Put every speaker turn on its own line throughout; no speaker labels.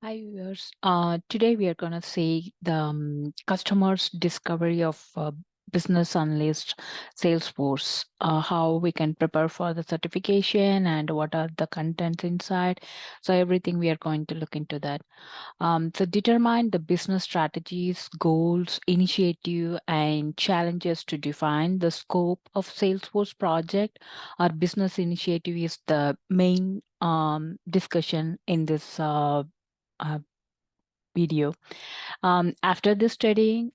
Hi viewers. Today we are going to see the customers discovery of business analyst Salesforce, how we can prepare for the certification and what are the contents inside. So everything we are going to look into that. So determine the business strategies, goals, initiative, and challenges to define the scope of Salesforce project. Our business initiative is the main discussion in this uh, video. After this studying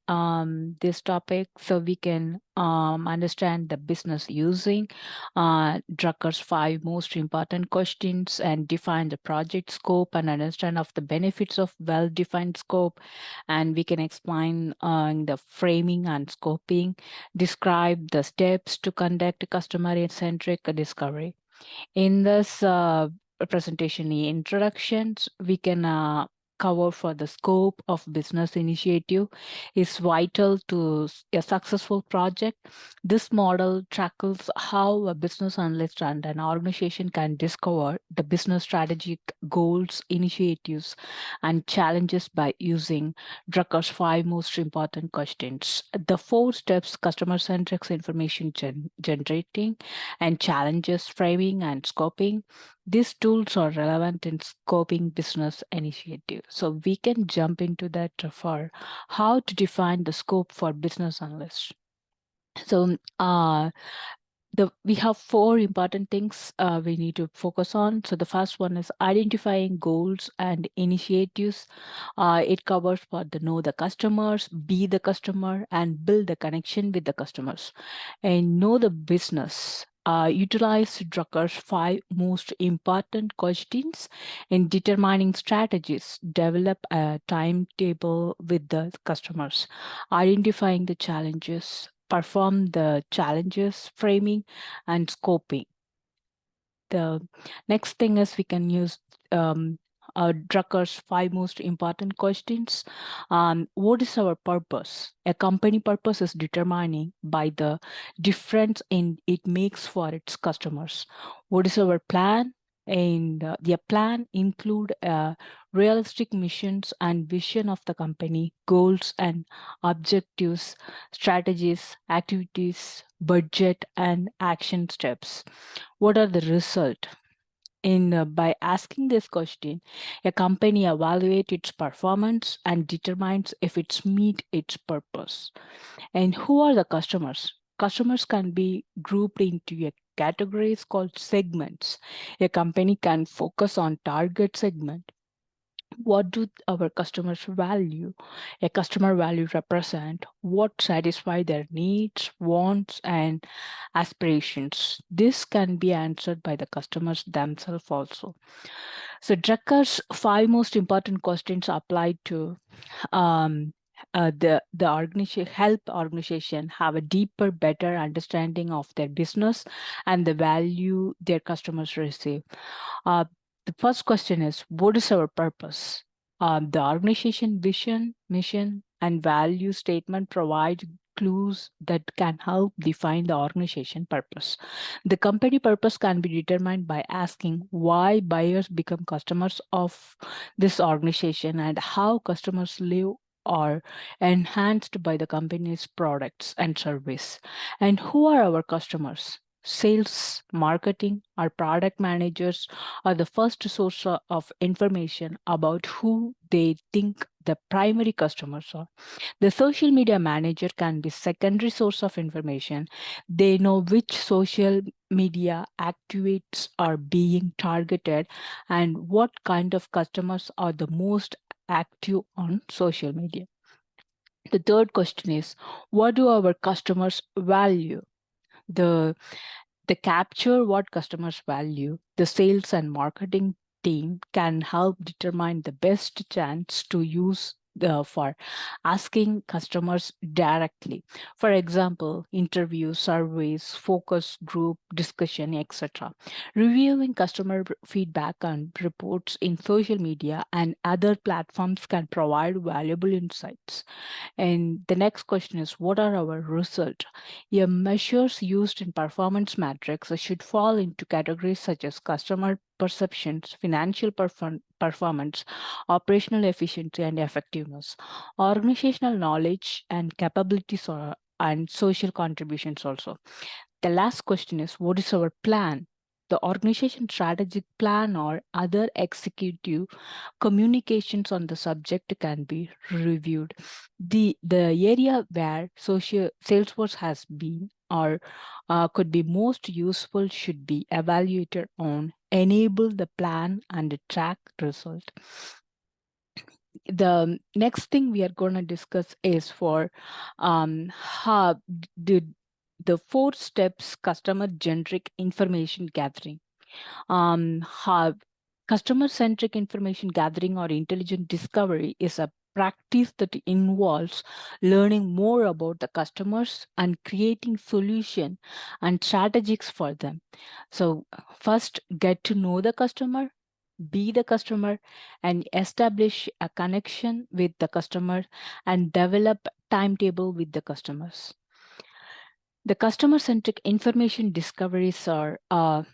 this topic, so we can understand the business using Drucker's 5 most important questions and define the project scope and understand of the benefits of well-defined scope. And we can explain the framing and scoping, describe the steps to conduct customer-centric discovery. In this presentation introductions, we can cover for the scope of business initiative is vital to a successful project. This model tackles how a business analyst and an organization can discover the business strategic goals, initiatives, and challenges by using Drucker's 5 most important questions. The 4 steps: customer-centric information generating and challenges framing and scoping. These tools are relevant in scoping business initiative. So we can jump into that for how to define the scope for business analysts. So we have 4 important things we need to focus on. So the first one is identifying goals and initiatives. It covers for the know the customers, be the customer, and build the connection with the customers, and know the business. Utilize Drucker's 5 most important questions in determining strategies. Develop a timetable with the customers. Identifying the challenges. Perform the challenges, framing, and scoping. The next thing is we can use Drucker's 5 most important questions. What is our purpose? A company purpose is determining by the difference in it makes for its customers. What is our plan? And the plan include realistic missions and vision of the company, goals and objectives, strategies, activities, budget, and action steps. What are the result? In by asking this question, a company evaluates its performance and determines if it's meet its purpose. And who are the customers? Customers can be grouped into a categories called segments. A company can focus on target segment. What do our customers value? A customer value represent what satisfy their needs, wants, and aspirations. This can be answered by the customers themselves also. So Drucker's 5 most important questions apply to um, the organization, help organization have a deeper, better understanding of their business and the value their customers receive. Uh, the first question is, what is our purpose? The organization vision, mission, and value statement provide clues that can help define the organization purpose. The company purpose can be determined by asking why buyers become customers of this organization and how customers live are enhanced by the company's products and service. And who are our customers? Sales, marketing, or product managers are the first source of information about who they think the primary customers are. The social media manager can be secondary source of information. They know which social media activates are being targeted and what kind of customers are the most active on social media. The third question is, what do our customers value? The capture what customers value, the sales and marketing team can help determine the best chance to use for asking customers directly. For example, interviews, surveys, focus group discussion, etc. Reviewing customer feedback and reports in social media and other platforms can provide valuable insights. And the next question is, what are our results? Your measures used in performance metrics should fall into categories such as customer perceptions, financial performance, operational efficiency and effectiveness, organizational knowledge and capabilities, and social contributions also. The last question is, what is our plan? The organization strategic plan or other executive communications on the subject can be reviewed. The area where social Salesforce has been or could be most useful should be evaluated on enable the plan and track result. The next thing we are going to discuss is for how did the four steps customer generic information gathering. Have customer centric information gathering or intelligent discovery is a practice that involves learning more about the customers and creating solution and strategies for them. So first get to know the customer, be the customer, and establish a connection with the customer and develop timetable with the customers. The customer centric information discoveries are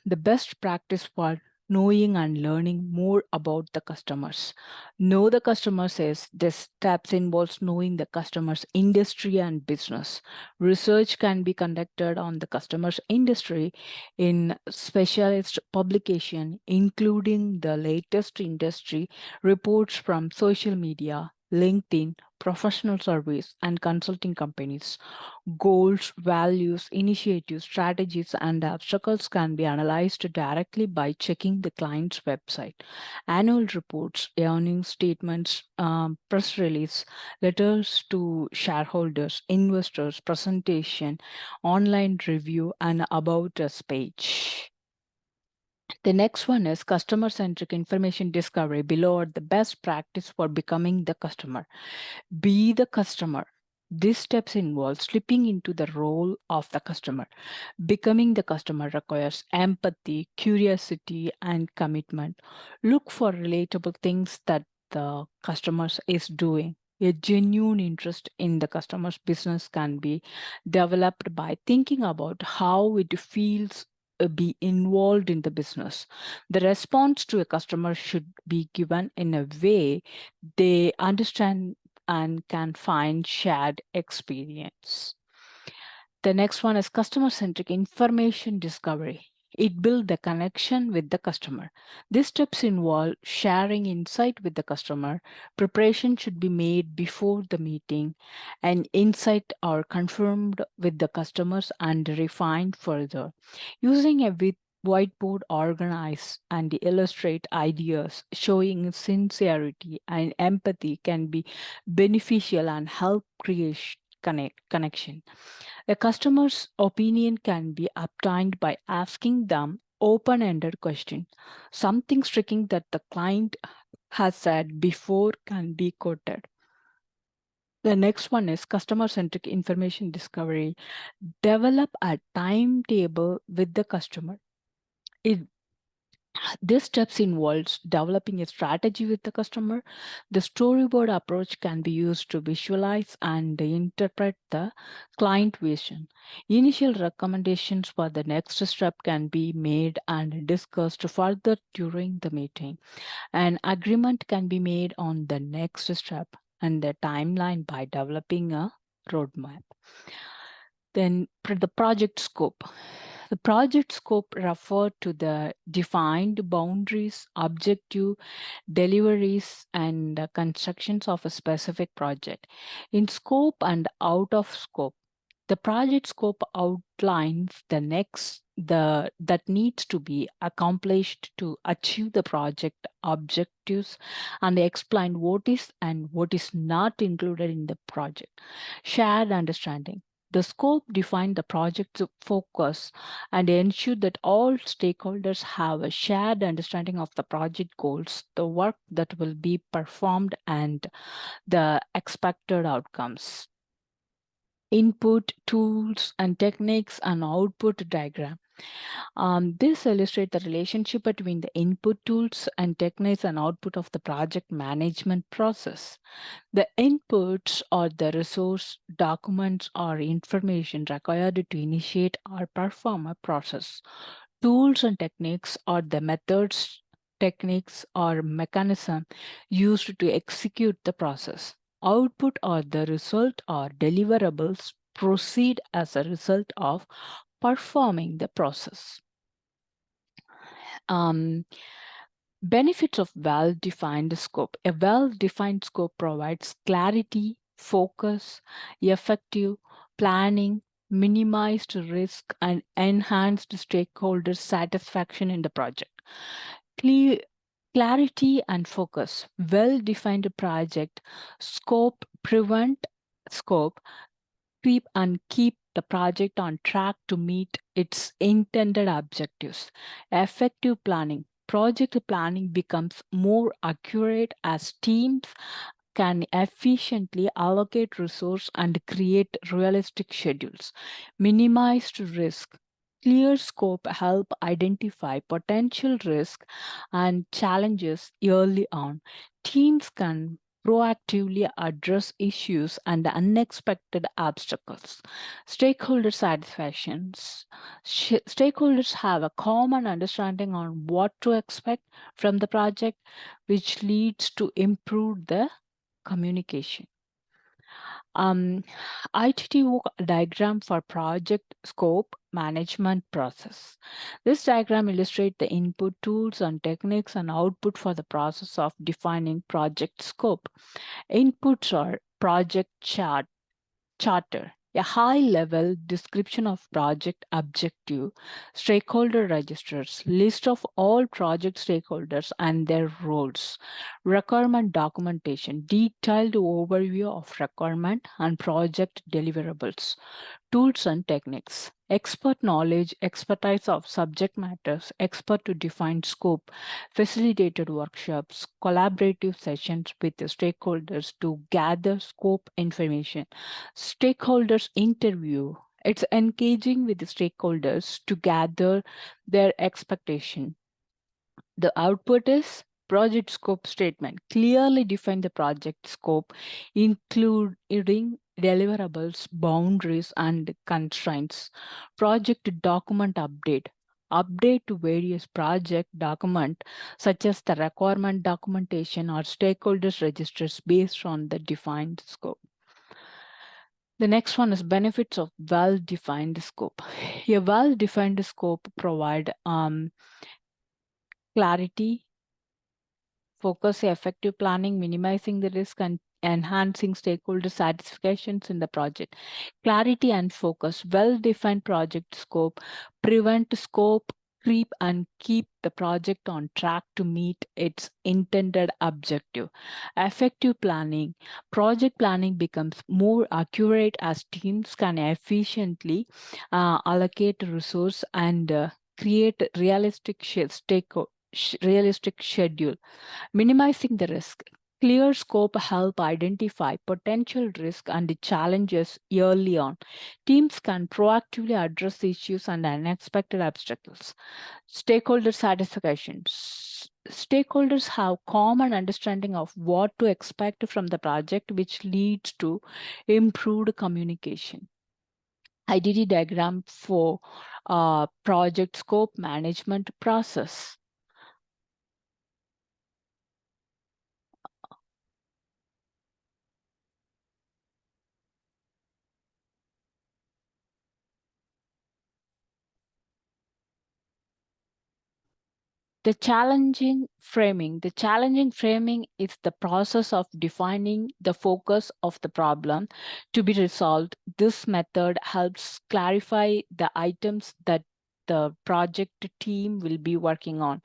the best practice for knowing and learning more about the customers. Know the customer says this steps involves knowing the customer's industry and business. Research can be conducted on the customer's industry in specialist publication, including the latest industry reports from social media, LinkedIn, professional service, and consulting companies. Goals, values, initiatives, strategies, and obstacles can be analyzed directly by checking the client's website. Annual reports, earnings statements, press release, letters to shareholders, investors, presentation, online review, and about us page. The next one is customer centric information discovery. Below are the best practice for becoming the customer. Be the customer. These steps involve slipping into the role of the customer. Becoming the customer requires empathy, curiosity, and commitment. Look for relatable things that the customer is doing. A genuine interest in the customer's business can be developed by thinking about how it feels be involved in the business. The response to a customer should be given in a way they understand and can find shared experience. The next one is customer centric information discovery. It builds the connection with the customer. These steps involve sharing insight with the customer. Preparation should be made before the meeting, and insight are confirmed with the customers and refined further. Using a whiteboard organize and illustrate ideas, showing sincerity and empathy can be beneficial and help create connection. A customer's opinion can be obtained by asking them open-ended questions. Something striking that the client has said before can be quoted. The next one is customer-centric information discovery. Develop a timetable with the customer. This steps involves developing a strategy with the customer. The storyboard approach can be used to visualize and interpret the client vision. Initial recommendations for the next step can be made and discussed further during the meeting. An agreement can be made on the next step and the timeline by developing a roadmap. Then the project scope. The project scope refer to the defined boundaries, objective, deliveries, and constructions of a specific project. In scope and out of scope, the project scope outlines the next the that needs to be accomplished to achieve the project objectives, and they explain what is and what is not included in the project. Shared understanding. The scope defines the project's focus and ensure that all stakeholders have a shared understanding of the project goals, the work that will be performed, and the expected outcomes. Input, tools, and techniques, and output diagram. This illustrates the relationship between the input tools and techniques and output of the project management process. The inputs are the resource, documents, or information required to initiate or perform a process. Tools and techniques are the methods, techniques, or mechanism used to execute the process. Output or the result or deliverables proceed as a result of performing the process. Um, Benefits of well defined scope. A well defined scope provides clarity, focus, effective planning, minimized risk, and enhanced stakeholder satisfaction in the project. Clear, Clarity and focus. Well defined project scope keep the project on track to meet its intended objectives. Effective planning. Project planning becomes more accurate as teams can efficiently allocate resource and create realistic schedules. Minimized risk. Clear scope help identify potential risk and challenges early on. Teams can proactively address issues and unexpected obstacles. Stakeholder satisfactions. Stakeholders have a common understanding on what to expect from the project, which leads to improve the communication. Um, ITTO diagram for project scope management process. This diagram illustrates the input tools and techniques and output for the process of defining project scope. Inputs are project charter, a high level description of project objective, stakeholder registers, list of all project stakeholders and their roles, requirement documentation, detailed overview of requirement and project deliverables, tools and techniques, expert knowledge, expertise of subject matters, expert to define scope, facilitated workshops, collaborative sessions with the stakeholders to gather scope information, stakeholders interview. It's engaging with the stakeholders to gather their expectation. The output is project scope statement. Clearly define the project scope, including deliverables, boundaries, and constraints. Project document update. Update to various project document such as the requirement documentation or stakeholders registers based on the defined scope. The next one is benefits of well-defined scope. A well-defined scope provide clarity, focus, effective planning, minimizing the risk, and enhancing stakeholder satisfactions in the project. Clarity and focus, well-defined project scope, prevent scope creep and keep the project on track to meet its intended objective. Effective planning, project planning becomes more accurate as teams can efficiently allocate resource and create realistic schedule. Minimizing the risk. Clear scope help identify potential risk and the challenges early on. Teams can proactively address issues and unexpected obstacles. Stakeholder satisfaction. Stakeholders have common understanding of what to expect from the project, which leads to improved communication. IDD diagram for project scope management process. The challenging framing is the process of defining the focus of the problem to be resolved. This method helps clarify the items that the project team will be working on.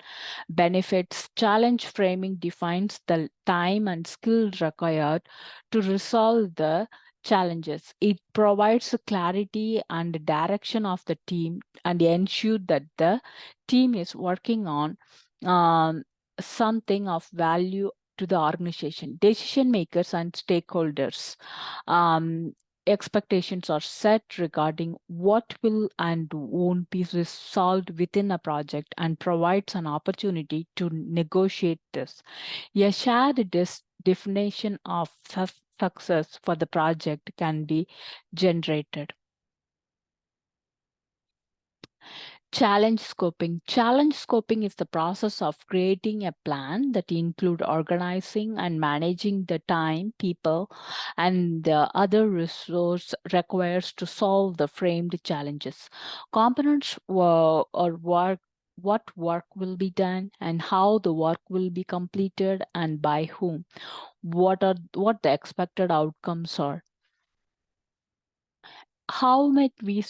Benefits. Challenge framing defines the time and skill required to resolve the challenges. It provides clarity and direction of the team and ensure that the team is working on um, something of value to the organization. Decision makers and stakeholders. Um, Expectations are set regarding what will and won't be resolved within a project and provides an opportunity to negotiate this. A shared definition of success for the project can be generated. Challenge scoping. Challenge scoping is the process of creating a plan that include organizing and managing the time, people, and the other resource requires to solve the framed challenges. Components or work, what work will be done and how the work will be completed and by whom. What the expected outcomes are. How might we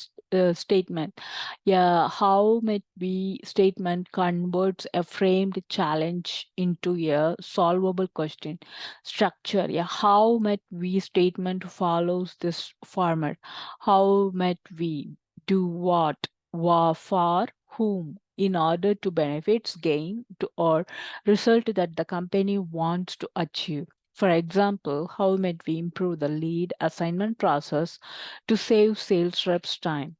statement, yeah, how might we statement converts a framed challenge into a solvable question. Structure, yeah, how might we statement follows this format. How might we do what, for whom, in order to benefits gain to or result that the company wants to achieve. For example, how might we improve the lead assignment process to save sales reps time?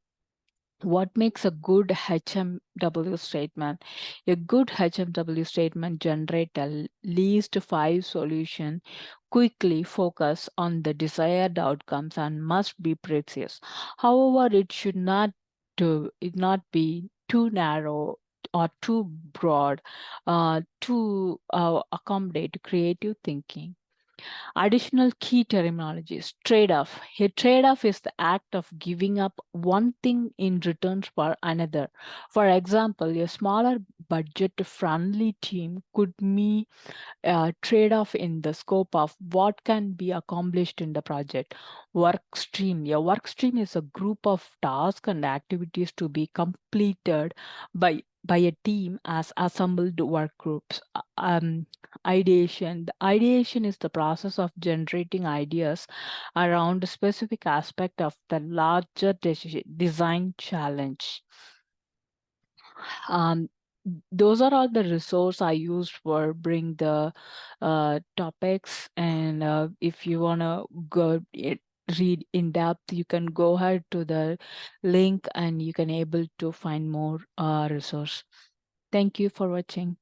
What makes a good HMW statement? A good HMW statement generate at least five solutions, quickly focus on the desired outcomes and must be precise. However, it should not be too narrow or too broad to accommodate creative thinking. Additional key terminologies. Trade off. A trade off is the act of giving up one thing in return for another. For example, a smaller budget friendly team could mean trade-off in the scope of what can be accomplished in the project. Work stream. A work stream is a group of tasks and activities to be completed by a team as assembled work groups. Ideation. The ideation is the process of generating ideas around a specific aspect of the larger design challenge. um, those are all the resource I used for bring the topics. And if you want to read in depth, you can go ahead to the link and you can able to find more resource. Thank you for watching.